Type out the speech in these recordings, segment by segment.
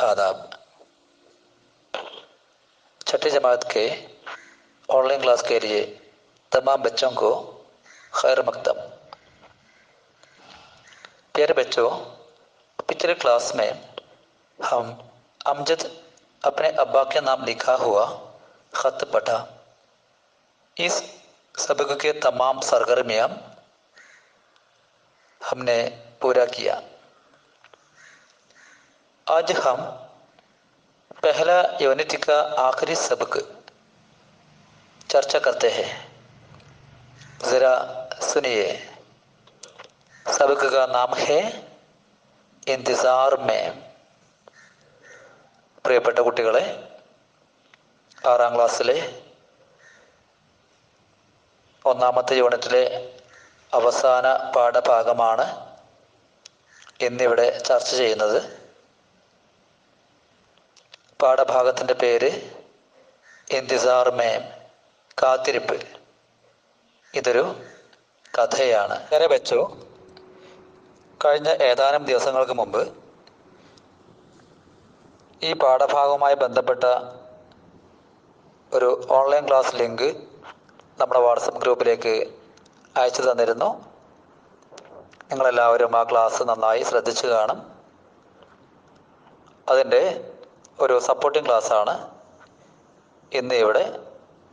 आदाब। छठी जमात के online class के लिए तमाम बच्चों को खैर मकदम। प्यारे बच्चों, पिछले क्लास में हम अमजद अपने अब्बा के नाम लिखा हुआ ख़त पढ़ा। इस सबक के तमाम सरगर्मियाँ हमने पूरा किया। आज हम पहला यूनिट का आखिरी सबक चर्चा करते हैं। ज़रा सुनिए। सबक का नाम है इंतज़ार में। പ്രിയപ്പെട്ട കുട്ടികളെ, 6ാം ക്ലാസ്സിലെ ഒന്നാമത്തെ യൂണിറ്റിലെ അവസാന പാഠഭാഗമാണ് ഇന്നിവിടെ ചർച്ച ചെയ്യുന്നത്. പാഠഭാഗത്തിൻ്റെ പേര് ഇന്തിസാർ മേ, കാത്തിരിപ്പ്. ഇതൊരു കഥയാണ്. നേരെ വെച്ചു, കഴിഞ്ഞ ഏതാനും ദിവസങ്ങൾക്ക് മുമ്പ് ഈ പാഠഭാഗവുമായി ബന്ധപ്പെട്ട ഒരു ഓൺലൈൻ ക്ലാസ് ലിങ്ക് നമ്മുടെ വാട്സപ്പ് ഗ്രൂപ്പിലേക്ക് അയച്ചു തന്നിരുന്നു. നിങ്ങളെല്ലാവരും ആ ക്ലാസ് നന്നായി ശ്രദ്ധിച്ചു കാണും. അതിൻ്റെ ഒരു സപ്പോർട്ടിംഗ് ക്ലാസ്സാണ് ഇന്ന് ഇവിടെ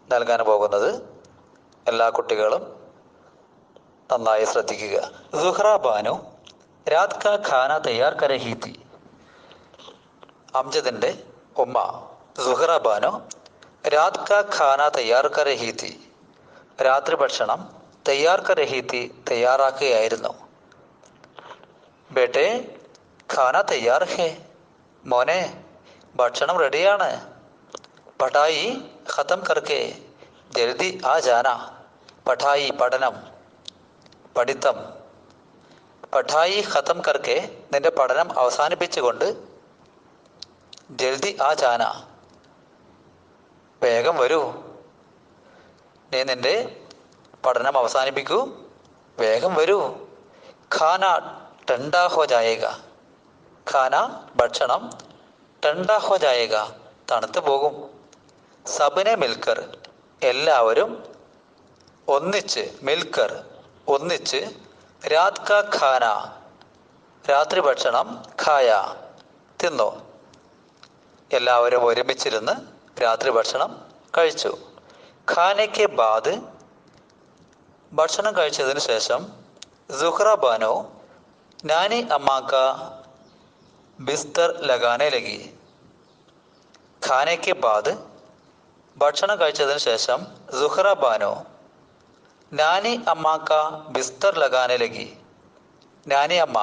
നൽകാൻ പോകുന്നത്. എല്ലാ കുട്ടികളും നന്നായി ശ്രദ്ധിക്കുക. സുഹ്റ ബാനു രാത് കാ ഖാന തയ്യാർ കർ രഹി തി. അംജദിൻ്റെ ഉമ്മ സുഹ്റ ബാനു രാത് കാ ഖാന തയ്യാർ കർ രഹി തി, രാത്രി ഭക്ഷണം തയ്യാർ കർ രഹി തി, തയ്യാറാക്കുകയായിരുന്നു. ബേട്ടെ ഖാന തയ്യാർ ഹേ, മോനെ ഭക്ഷണം റെഡിയാണ്. പഠായി ഖത്തം കർക്കെ ജൽദി ആ ജാന. പഠായി പഠനം, പഠിത്തം. പഠായി ഖത്തം കർക്കെ നിന്റെ പഠനം അവസാനിപ്പിച്ചുകൊണ്ട്, ജൽദി ആ ജാന വേഗം വരൂ. നീ നിന്റെ പഠനം അവസാനിപ്പിക്കൂ, വേഗം വരൂ. ഖാന ടണ്ടാ ഹോ ജായേഗ. ഖാന ഭക്ഷണം, ടണ്ടാ ഹോ ജായേഗ തണുത്തു പോകും. സബ്നെ മിൽക്കർ എല്ലാവരും ഒന്നിച്ച്, മിൽക്കർ ഒന്നിച്ച്, രാത് കാ ഖാന രാത്രി ഭക്ഷണം, ഖായ തിന്നു. എല്ലാവരും ഒരുമിച്ചിരുന്ന് രാത്രി ഭക്ഷണം കഴിച്ചു. ഖാനയ്ക്ക് ബാദ് ഭക്ഷണം കഴിച്ചതിന് ശേഷം സുഹ്റ ബാനോ നാനി അമ്മാക്ക ബിസ്തർ ലഗാനെ ലഗി. ഖാനയ്ക്ക് ബാദ് ഭക്ഷണം കഴിച്ചതിന് ശേഷം സുഹ്റ ബാനോ നാനി അമ്മാക്ക ബിസ്തർ ലഗാനെ ലഗി. നാനി അമ്മ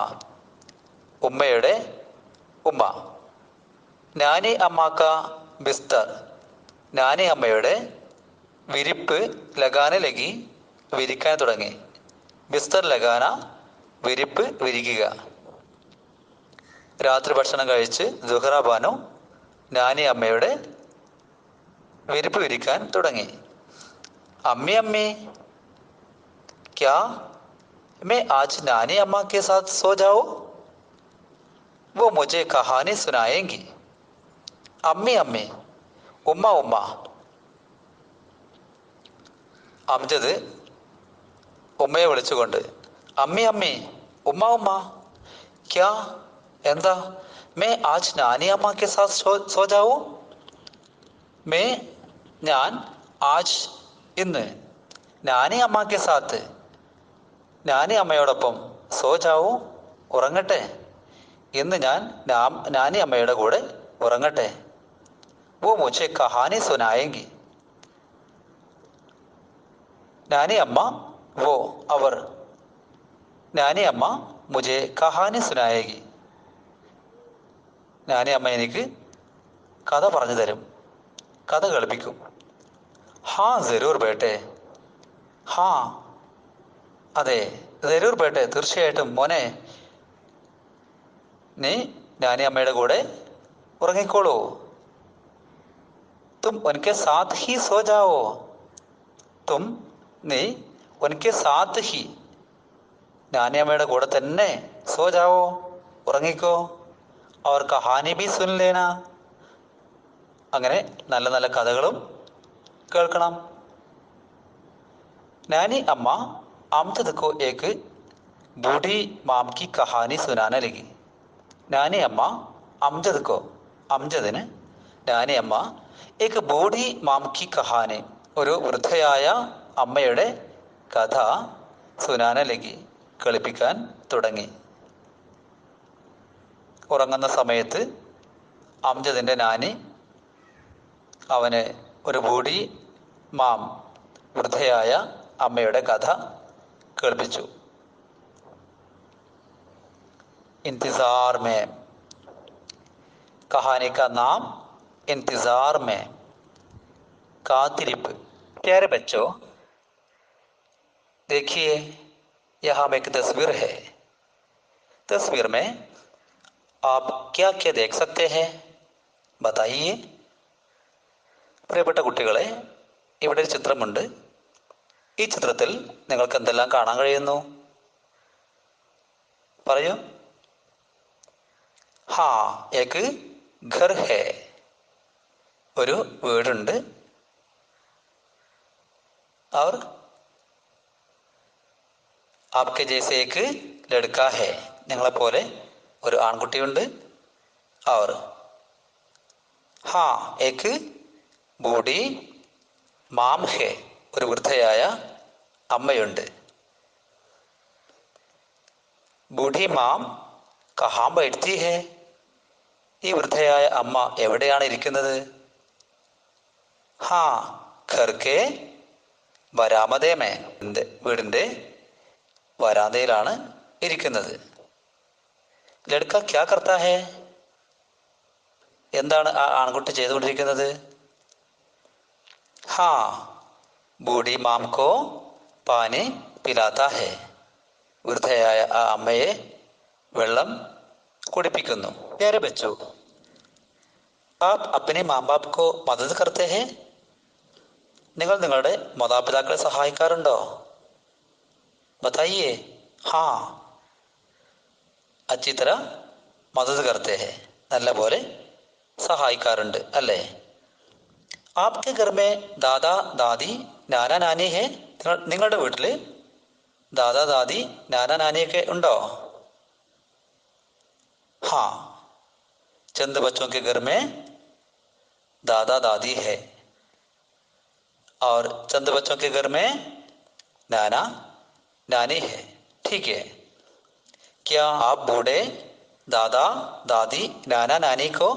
ഉമ്മയുടെ ഉമ്മ. നാനി അമ്മാക്ക ബിസ്തർ നാനി അമ്മയുടെ വിരിപ്പ്, ലഗാനെ ലഗി വിരിക്കാൻ തുടങ്ങി. ബിസ്തർ ലഗാന വിരിപ്പ്, വിരിക്കുക. രാത്രി ഭക്ഷണം കഴിച്ച് സുഹ്റ ബാനു നാനി അമ്മയുടെ വിരിപ്പ് വിരിക്കാൻ തുടങ്ങി. അമ്മി അമ്മി ക്യാ मैं आज नानी अम्मा के साथ सो जाऊं? वो मुझे कहानी सुनाएंगी. अम्मी अम्मी ഉമ്മ ഉമ്മ. അംജദ് ഉമ്മയെ വിളിച്ചുകൊണ്ട്, അമ്മി അമ്മി ഉമ്മ ഉമ്മ ക്യാ എന്താ, മേ ആജ് നാനി അമ്മ കെ സാത്ത് സോ ജാവൂ. മേ ഞാൻ, ആജ് ഇന്ന്, നാനി അമ്മ കെ സാത്ത് നാനി അമ്മയോടൊപ്പം, സോ ജാവൂ ഉറങ്ങട്ടെ, ഇന്ന് ഞാൻ നാനി അമ്മയുടെ കൂടെ ഉറങ്ങട്ടെ. വോ മുझे കഹാനി സുനായെങ്കി. നാനി അമ്മ, വോ അവർ, നാനി അമ്മ മുझे കഹാനി സുനായേഗി. നാനി അമ്മ എനിക്ക് കഥ പറഞ്ഞു തരും, കഥ കേൾപ്പിക്കും. ഹാ ജരൂർ ബേട്ടെ. ഹാ അതെ, ജരൂർ ബേട്ടെ തീർച്ചയായിട്ടും മോനെ, നീ നാനി അമ്മയുടെ കൂടെ ഉറങ്ങിക്കോളൂ. തും ഉൻകെ സാത്ത് ഹി സോ ജാവോ. തും നീ, ഉൻകെ സാത്ത് ഹി നാനി അമ്മയുടെ കൂടെ തന്നെ, സോ ജാവോ ഉറങ്ങിക്കോ. और कहानी भी सुन लेना. അങ്ങനെ നല്ല നല്ല കഥകളും കേൾക്കണം. नानी अम्मा अमजद को एक बूढ़ी माम की कहानी सुनाने लगी. नानी अम्मा अमजद को, അംജദിന് നാനി അമ്മ एक बूढ़ी माम की कहानी, ഒരു വൃദ്ധയായ അമ്മയുടെ കഥ സുനാന ലഗി, കളിപ്പിക്കാൻ തുടങ്ങി. ഉറങ്ങുന്ന സമയത്ത് അംജദിൻ്റെ നാനി അവന് ഒരു ബൂഢി മാം, വൃദ്ധയായ അമ്മയുടെ കഥ കേൾപ്പിച്ചു. इंतज़ार में, कहानी का नाम इंतज़ार में, कातिरिप. प्यारे बच्चों, देखिए यहाँ एक तस्वीर है. तस्वीर में आप क्या क्या देख सकते हैं, बताइए. പ്രിയപ്പെട്ട കുട്ടികളെ, ഇവിടെ ഒരു ചിത്രമുണ്ട്. ഈ ചിത്രത്തിൽ നിങ്ങൾക്ക് എന്തെല്ലാം കാണാൻ കഴിയുന്നു? പറയൂ. ഹാ, ഏക് ഘർ ഹേ, ഒരു വീടുണ്ട്. और आपके जैसे एक लड़का है, നിങ്ങളെപ്പോലെ ഒരു ആൺകുട്ടിയുണ്ട്. और हाँ एक बूढ़ी മാം ഹേ, ഒരു വൃദ്ധയായ അമ്മയുണ്ട്. ബൂഢി മാം കഹാം ബൈഠത്തി ഹേ, ഈ വൃദ്ധയായ അമ്മ എവിടെയാണ് ഇരിക്കുന്നത്? ഹാ ഘർ കെ വരാമദേ മേ, വീടിൻ്റെ വരാന്തയിലാണ് ഇരിക്കുന്നത്. ലഡ്ക ക്യാ കർത്താ ഹേ, എന്താണ് ആ ആൺകുട്ടി ചെയ്തുകൊണ്ടിരിക്കുന്നത്? ഹാ ബൂഢി മാം കോ പാനി പിലാത്ത ഹേ, വൃദ്ധയായ ആ അമ്മയെ വെള്ളം കുടിപ്പിക്കുന്നു. പ്യാരെ ബച്ചോ, ആപ് അപ്നെ മാം ബാപ് കോ മദദ് കർത്തേ ഹേ, നിങ്ങൾ നിങ്ങളുടെ മാതാപിതാക്കളെ സഹായിക്കാറുണ്ടോ? ബതായിയേ. ഹാ അച്ചി തര മദദ് കർത്തേ ഹേ, നല്ല പോലെ സഹായിക്കാറുണ്ട് അല്ലേ? ആപ്കെ ഘർ മേ ദാദാ ദാദി നാനാ നാനി ഹേ, നിങ്ങളുടെ വീട്ടിൽ ദാദാ ദാദി നാനാ നാനിയൊക്കെ ഉണ്ടോ? हाँ चंद बच्चों के घर में दादा दादी है और चंद बच्चों के घर में नाना नानी है. ठीक है. क्या आप बूढ़े दादा दादी नाना नानी को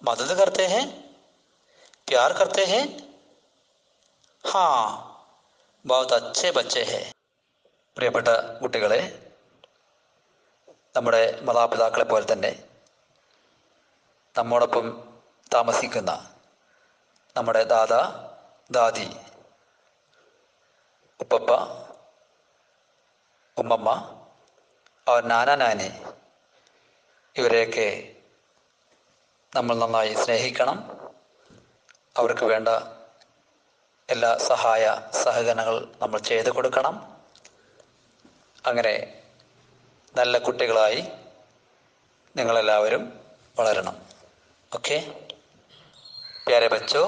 मदद करते हैं, प्यार करते हैं? हाँ बहुत अच्छे बच्चे हैं. പ്രിയപ്പെട്ട കുട്ടികളെ, നമ്മുടെ മാതാപിതാക്കളെ പോലെ തന്നെ നമ്മോടൊപ്പം താമസിക്കുന്ന നമ്മുടെ ദാദാ ദാദി, ഉപ്പപ്പ ഉമ്മമ്മ, അവർ നാനാ നാനി, ഇവരെയൊക്കെ നമ്മൾ നന്നായി സ്നേഹിക്കണം. അവർക്ക് വേണ്ട എല്ലാ സഹായ സഹകരണങ്ങൾ നമ്മൾ ചെയ്തു കൊടുക്കണം. അങ്ങനെ നല്ല കുട്ടികളായി നിങ്ങളെല്ലാവരും വളരണം. ഓക്കെ പ്യാരെ ബച്ചോ,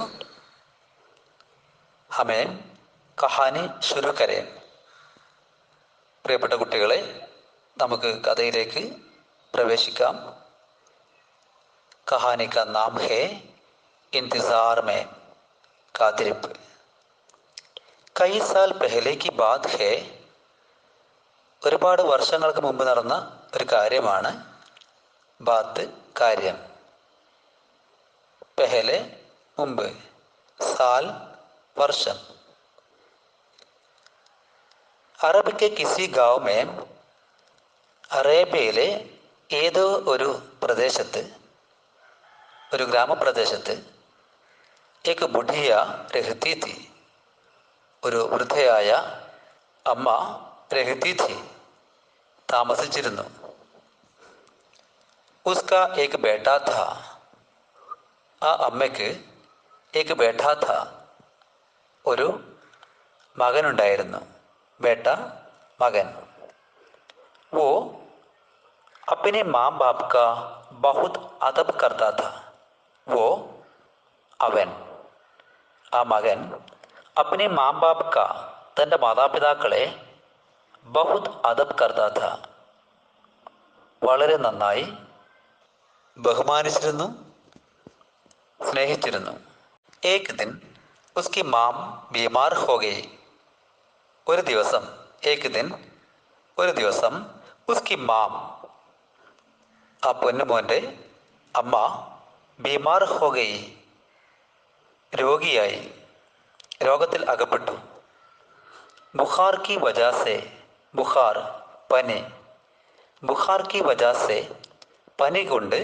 ഹമേ കഹാനി ശുരു കരേ. പ്രിയപ്പെട്ട കുട്ടികളെ, നമുക്ക് കഥയിലേക്ക് പ്രവേശിക്കാം. കഹാനി കാ നാം ഹേ इंतजार में, കാത്തിരിപ്പ്. കൈ സാൽ പെഹലെ കി ബാത് ഹേ, ഒരുപാട് വർഷങ്ങൾക്ക് മുമ്പ് നടന്ന ഒരു കാര്യമാണ്. ബാത്ത് കാര്യം, പെഹലെ മുമ്പ്, സാൽ വർഷം. അറബ് കെ കിസി ഗാവ് മേ, അറേബ്യയിലെ ഏതോ ഒരു പ്രദേശത്ത്, ഒരു ഗ്രാമപ്രദേശത്ത്, ഏക് ബുഢിയ രഹത്തി തി, ഒരു വൃദ്ധയായ അമ്മ രഹത്തി തി, താമസിച്ചിരുന്നു. ഉസ്ക ഏക് ബേട്ടാ ഥാ, ആ അമ്മയ്ക്ക് ഏക് ബേട്ടാ ഥാ, ഒരു മകനുണ്ടായിരുന്നു. ബേട്ട മകൻ. വോ അപ്നെ മാം ബാപ് കാ ബഹുത് അദബ് കർത്താ ഥാ. വോ അവൻ, ആ മകൻ, അപ്നെ മാം ബാപ് കാ തൻ്റെ മാതാപിതാക്കളെ ബഹുത് അദബ് കർത്താ ഥാ വളരെ നന്നായി ബഹുമാനിച്ചിരുന്നു, സ്നേഹിച്ചിരുന്നു. ഏക് ദിൻ ഉസ്കി മാം ബീമാർ ഹോ ഗയി. ഒരു ദിവസം, ഏക് ദിൻ ഒരു ദിവസം, ഉസ്കി മാം ആ പൊന്നുമോൻ്റെ അമ്മ ബീമാർ ഹോ ഗയി രോഗിയായി, രോഗത്തിൽ അകപ്പെട്ടു. ബുഖാർ കി വജാസെ, ബുഖാർ പനി, ബുഖാർ കി വജാസെ പനി കൊണ്ട്,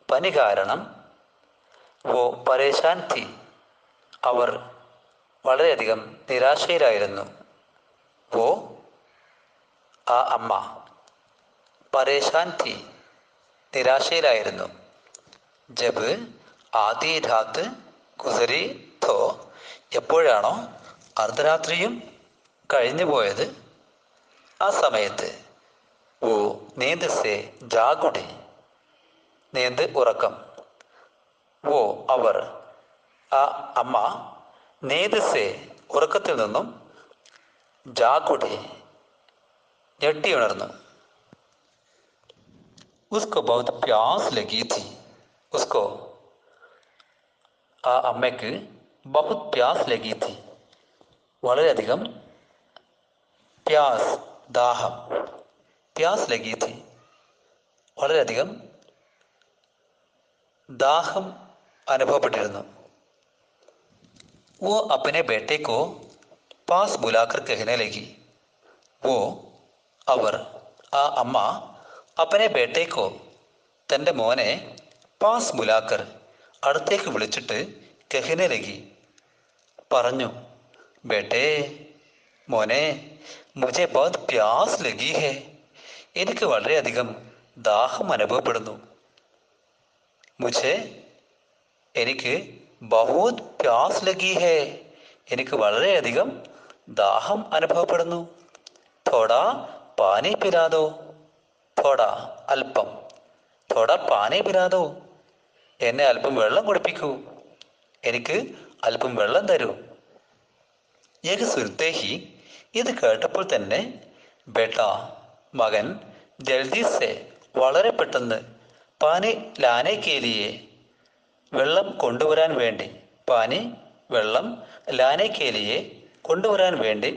പനി കാരണം, വോ പരേശാൻ ഥി അവർ വളരെയധികം നിരാശയിലായിരുന്നു. വോ ആ അമ്മ, പരേശാൻ ഥി നിരാശയിലായിരുന്നു. ജബ് ആദി രാത്ത് ഗുസരി ഥോ എപ്പോഴാണോ അർദ്ധരാത്രിയും കഴിഞ്ഞു പോയത്, ആ സമയത്ത്, വോ നീന്ത് സെ ജാഗുടി നീന്ത് ഉറക്കം, വോ അവർ, ആ അമ്മ, നീന്ത് സെ ഉറക്കത്തിൽ നിന്നും, ജാഗുടി ഞെട്ടിയുണർന്നു. ഉസ്കോ ബഹുത് പ്യാസ് ലഗി ഥി, ഉസ്കോ ആ അമ്മയ്ക്ക്, ബഹുത് പ്യാസ് ലഗി ഥി വളരെയധികം, പ്യാസ് ദാഹം, പ്യാസ് ലഗി ഥി വളരെയധികം ദാഹം അനുഭവപ്പെട്ടിരുന്നു. वो अपने बेटे को पास बुलाकर कहने लगी. वो അവർ, ആ അമ്മ, അപ്പനെ ബേട്ടേക്കോ തൻ്റെ മോനെ, പാസ് ബുലാക്കർ അടുത്തേക്ക് വിളിച്ചിട്ട്, കഹനെ ലഗി പറഞ്ഞു, ബേട്ടേ മോനെ, മുझे बहुत प्यास लगी है എനിക്ക് വളരെയധികം ദാഹം അനുഭവപ്പെടുന്നു. മുझे എനിക്ക്, ബഹുത് പ്യാസ് ലഗി ഹേ എനിക്ക് വളരെയധികം ദാഹം അനുഭവപ്പെടുന്നു. തോടാ പാനി പിലാദോ, തോടാ അല്പം, തോടാ പാനി പിലാദോ എന്നെ അല്പം വെള്ളം കുടിപ്പിക്കൂ, എനിക്ക് അല്പം വെള്ളം തരൂ. ഏക് സുനത്തെ ഹി ഇത് കേട്ടപ്പോൾ തന്നെ, ബേട്ട മകൻ, ജൽദി സെ വളരെ പെട്ടെന്ന്, പാനി ലാനെ കേലിയെ വെള്ളം കൊണ്ടുവരാൻ വേണ്ടി, പാനി വെള്ളം, ലാനെ കേലിയെ കൊണ്ടുവരാൻ വേണ്ടി,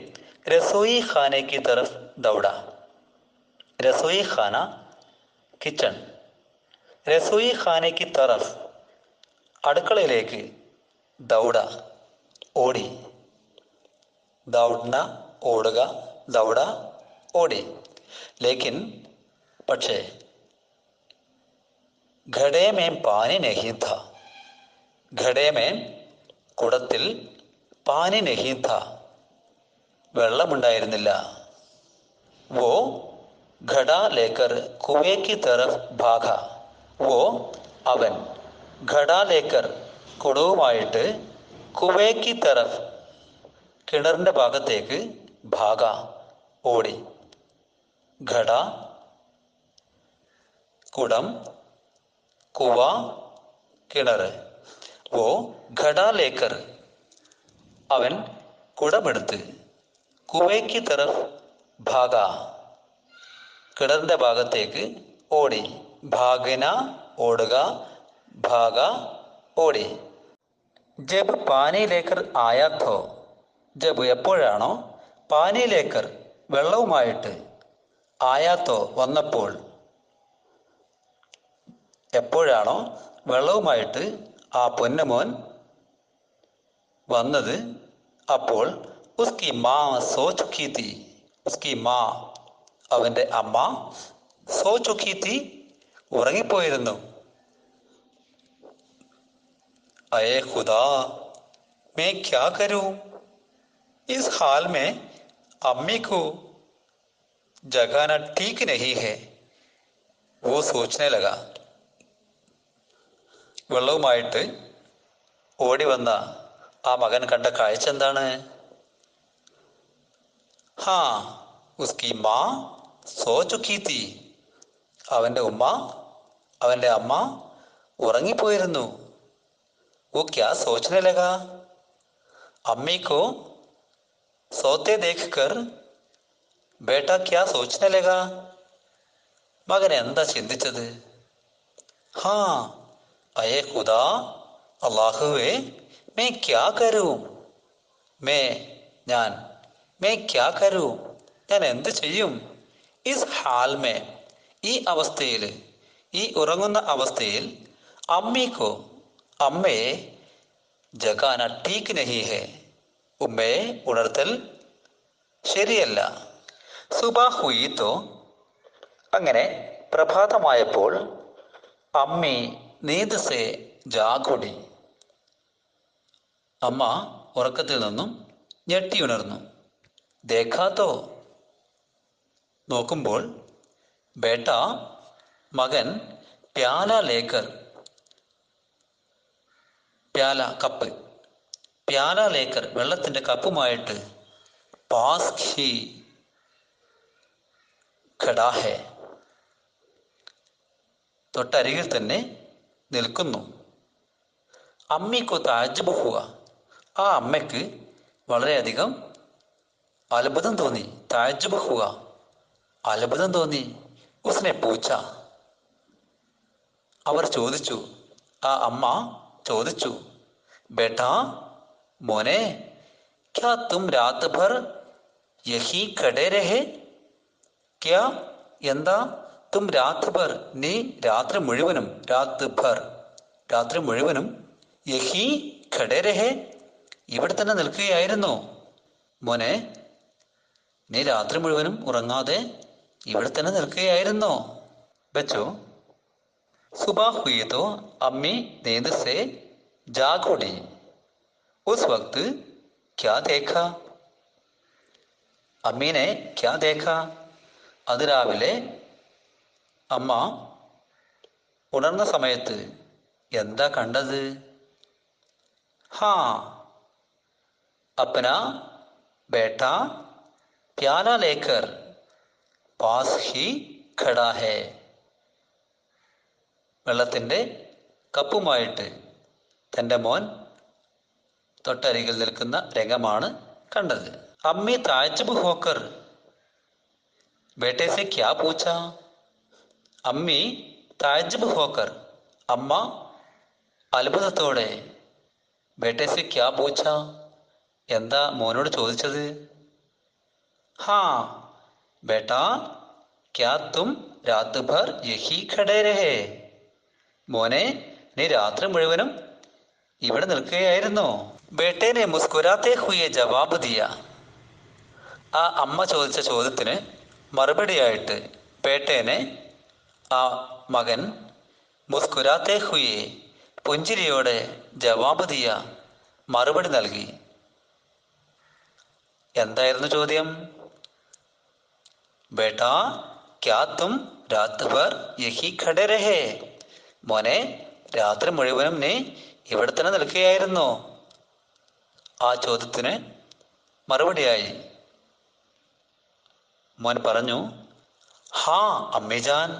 രസോയി ഖാനെ കി തരഫ് ദൗഡ. രസോയി ഖാന കിച്ചൺ, രസോയി ഖാനെ കി തറഫ് അടുക്കളയിലേക്ക്, ദൗഡ ഓടി, ദൗഡ്ന ഓടുക, ദൗഡ ഓടി. ലേക്കിൻ പക്ഷേ, ഘടേ മേം പാനി നഹീ ഥാ, ഘടേ മേം കുടത്തിൽ, പാനി നഹീ ഥാ വെള്ളമുണ്ടായിരുന്നില്ല. വോ ഘട ലേക്കർ കുവേ കി തരഫ് ഭാഗ. വോ അവൻ, ഘട ലേക്കർ കുടവുമായിട്ട്, കുവേ കി തരഫ് കിണറിൻ്റെ ഭാഗത്തേക്ക്, ഭാഗ ഓടി. ഘട കുടം, കുവ കിണർ. വോ ഘട ലേക്കർ അവൻ കുടമെടുത്ത്, കുവയ്ക്ക് തറഫ് ഭാഗ കിണറിൻ്റെ ഭാഗത്തേക്ക് ഓടി. ഭാഗന ഓടുക, ഭാഗ ഓടി. ജബ് പാനി ലേക്കർ ആയാ ഥോ, ജബ് എപ്പോഴാണോ, പാനി ലേക്കർ വെള്ളവുമായിട്ട്, ആയാ ഥോ വന്നപ്പോൾ, എപ്പോഴാണോ വെള്ളവുമായിട്ട് ആ പൊന്നുമോൻ വന്നത്, അപ്പോൾ, ഉസ്കി മാ സോ ചുക്കി തി, ഉസ്കി മാ അവൻ്റെ അമ്മ, സോ ചുക്കി തി ഉറങ്ങിപ്പോയിരുന്നു. അയേ ഖുദാ मैं क्या करूं, इस हाल में अम्मी को जगाना ठीक नहीं है. वो सोचने लगा. വെള്ളവുമായിട്ട് ഓടി വന്ന ആ മകൻ കണ്ട കാഴ്ച എന്താണ്? ഹാ ഉസ്കി മാ സോ ചുക്കി തി അവൻ്റെ ഉമ്മ അവൻ്റെ അമ്മ ഉറങ്ങിപ്പോയിരുന്നു. वो क्या सोचने लगा? अम्मी को सोते देखकर बेटा क्या सोचने लगा? മകൻ എന്താ ചിന്തിച്ചത്? ഹാ അയേ ഖുദാ, അല്ലാഹുവേ, മേ ക്യാ കരൂ, മേ ഞാൻ, മേ ക്യാ കരൂ ഞാൻ എന്ത് ചെയ്യും, ഇസ് ഹാൽ മേ ഈ അവസ്ഥയിൽ, ഈ ഉറങ്ങുന്ന അവസ്ഥയിൽ, അമ്മിക്കോ അമ്മയെ, ജഗാന ടീക്ക് നഹി ഹെ ഉമ്മയെ ഉണർത്തൽ ശരിയല്ല. സുബാ ഹുയി തോ അങ്ങനെ പ്രഭാതമായപ്പോൾ, അമ്മി നീന്ത് സേ ജാഗുടി അമ്മ ഉറക്കത്തിൽ നിന്നും ഞെട്ടിയുണർന്നു. ദേഖാത്തോ നോക്കുമ്പോൾ, ബേട്ട മകൻ, പ്യാല ലേക്കർ പ്യാല കപ്പ്, പ്യാല ലേക്കർ വെള്ളത്തിൻ്റെ കപ്പുമായിട്ട്, പാസ് ഹി ഖടാ ഹെ തൊട്ടരികിൽ തന്നെ നിൽക്കുന്നു. അമ്മിക്കു താജ്ബ് ഹുവ ആ അമ്മയ്ക്ക് വളരെയധികം അത്ഭുതം തോന്നി. താജ്ബ് ഹുവ അത്ഭുതം തോന്നി. ഉസ്നെ പൂച്ച അവർ ചോദിച്ചു, ആ അമ്മ ചോദിച്ചു, ബേട്ടാ മോനെ, ക്യാ തും രാത് ഭർ യഹീ ഖഡേ രഹേ? ക്യാ എന്താ, തും രാത് ഭർ നീ രാത്രി മുഴുവനും, രാത് ഭർ രാത്രി മുഴുവനും, യഹീ ഖഡേ രഹേ ഇവിടെ തന്നെ നിൽക്കുകയായിരുന്നോ? മോനെ, നീ രാത്രി മുഴുവനും ഉറങ്ങാതെ ഇവിടെ തന്നെ നിൽക്കുകയായിരുന്നോ? ബച്ചോ സുബാ ഹുയി തോ അമ്മി നീന്ത് സേ ജാഗ് ഉടി. ഉസ് വക്ത് ക്യാ ദേഖാ? അമ്മീനെ ക്യാ ദേഖാ? അതിരാവിലെ അമ്മ ഉണർന്ന സമയത്ത് എന്താ കണ്ടത്? ഹാ അപ്പന ബേട്ട പ്യാല ലേക്കർ പാസ് ഹി ഖടാ ഹേ വെള്ളത്തിൻ്റെ കപ്പുമായിട്ട് തൻ്റെ മോൻ തൊട്ടരികിൽ നിൽക്കുന്ന രംഗമാണ് കണ്ടത്. അമ്മി താജ്ബ് ഹോക്കർ ബേട്ടെ സെ ക്യാ പൂച്ച? അമ്മി താജ്ബ് ഹോക്കർ അമ്മ അത്ഭുതത്തോടെ, ബേട്ടെ സെ ക്യാ പൂച്ച എന്താ മോനോട് ചോദിച്ചത്? ഹാ ബേട്ടാ ക്യാ തും രാത് ഭർ യഹീ ഖഡേ രഹേ? മോനെ, നീ രാത്രി മുഴുവനും ഇവിടെ നിൽക്കുകയായിരുന്നോ? ബേട്ടേനെ മുസ്കുരാത്തെ ഹുയെ ജവാബ് ദിയ ആ അമ്മ ചോദിച്ച ചോദ്യത്തിന് മറുപടിയായിട്ട് ബേട്ടേനെ ആ മകൻ, മുസ്കുരാത്തെ ഹുയെ പുഞ്ചിരിയോടെ, ജവാബ് ദിയ മറുപടി നൽകി. എന്തായിരുന്നു ചോദ്യം? ബേട്ടാ ക്യാ തും രാത് ഭർ യഹീ ഖഡേ രഹേ? മോനെ, രാത്രി മുഴുവനും നീ ഇവിടെ തന്നെ നിൽക്കുകയായിരുന്നോ? ആ ചോദ്യത്തിന് മറുപടിയായി മോൻ പറഞ്ഞു, ഹാ അമ്മിജാൻ,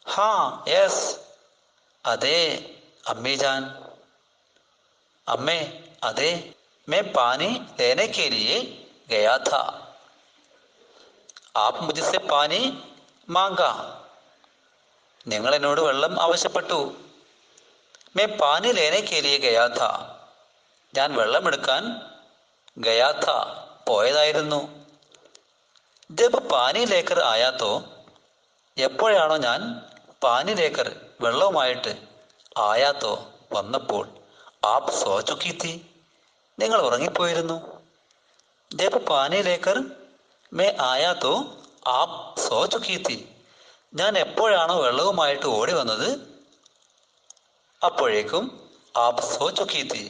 ഹാ യെസ് അതെ അമ്മിജാൻ, അമ്മേ അതെ, मैं पानी लेने के लिए गया था, आप मुझसे पानी मांगा നിങ്ങൾ എന്നോട് വെള്ളം ആവശ്യപ്പെട്ടു. मैं पानी लेने के लिए गया था ഞാൻ വെള്ളമെടുക്കാൻ गया था പോയതായിരുന്നു. ജബ് പാനി ലേക്കർ ആയാത്തോ എപ്പോഴാണോ ഞാൻ പാനി ലേക്കർ വെള്ളവുമായിട്ട് ആയാത്തോ വന്നപ്പോൾ, ആപ് സോ ചുക്കി തീ നിങ്ങൾ ഉറങ്ങിപ്പോയിരുന്നു. ജബ് പാനി ലേക്കർ മേ ആയാത്തോ ആപ് സോ ചുക്കി തീ ഞാൻ എപ്പോഴാണോ വെള്ളവുമായിട്ട് ഓടി വന്നത് അപ്പോഴേക്കും ആപ് സോ ചുക്കി തീ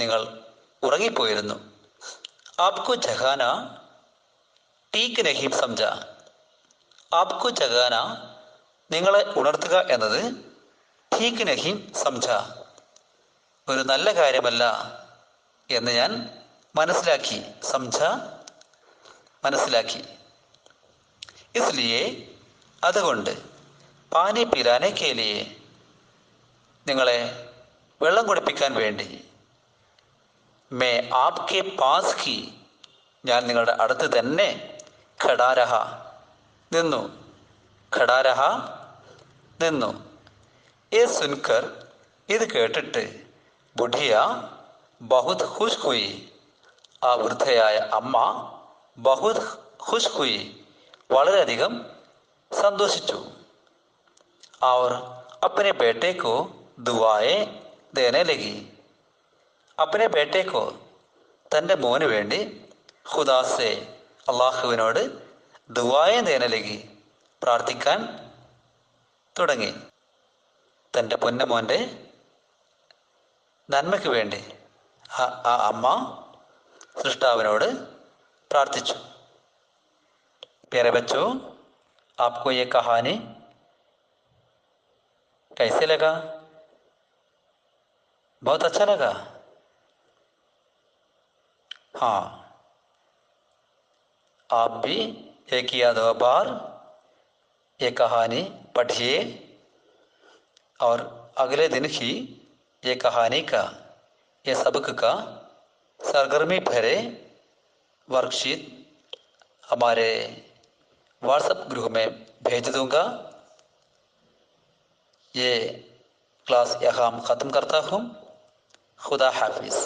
നിങ്ങൾ ഉറങ്ങിപ്പോയിരുന്നു. ആപ്കു ജഗാന ടീക്ക് നഹീം സംജ ആപ്കു ജഗാന നിങ്ങളെ ഉണർത്തുക എന്നത് ടീക്ക് നഹീം സംജ ഒരു നല്ല കാര്യമല്ല എന്ന് ഞാൻ മനസ്സിലാക്കി. സംജ മനസ്സിലാക്കി. ഇസ്ലിയെ അതുകൊണ്ട്, പാനി പിലാനെ കേലിയെ നിങ്ങളെ വെള്ളം കുടിപ്പിക്കാൻ വേണ്ടി മേ ആപ്കെ പാസ് ഹി ഞാൻ നിങ്ങളുടെ അടുത്ത് തന്നെ ഖടാരഹ നിന്നു, ഖടാരഹ നിന്നു. ഏ സുൻകർ ഇത് കേട്ടിട്ട് ബുഢിയ ബഹുത് ഖുശ് ഹുയി ആ വൃദ്ധയായ അമ്മ ബഹുത് ഖുശ് ഹുയി വളരെയധികം സന്തോഷിച്ചു. और अपने बेटे को दुआएं देने लगी अपने बेटे को തൻ്റെ മോന് വേണ്ടി ഖുദാസെ അള്ളാഹുവിനോട് ദുആയെ ദേനെ ലഗി പ്രാർത്ഥിക്കാൻ തുടങ്ങി. തൻ്റെ പൊന്നമോൻ്റെ നന്മയ്ക്ക് വേണ്ടി ആ അമ്മ സൃഷ്ടാവിനോട് പ്രാർത്ഥിച്ചു. प्यारे बच्चों, आपको ये कहानी कैसे लगा? बहुत अच्छा लगा? हाँ, आप भी एक या दो बार ये कहानी पढ़िए और अगले दिन ही ये कहानी का ये सबक का सरगर्मी भरे वर्कशीट हमारे व्हाट्सएप ग्रुप में भेज दूंगा. ये क्लास यहाँ ख़त्म करता हूँ. खुदा हाफिज़.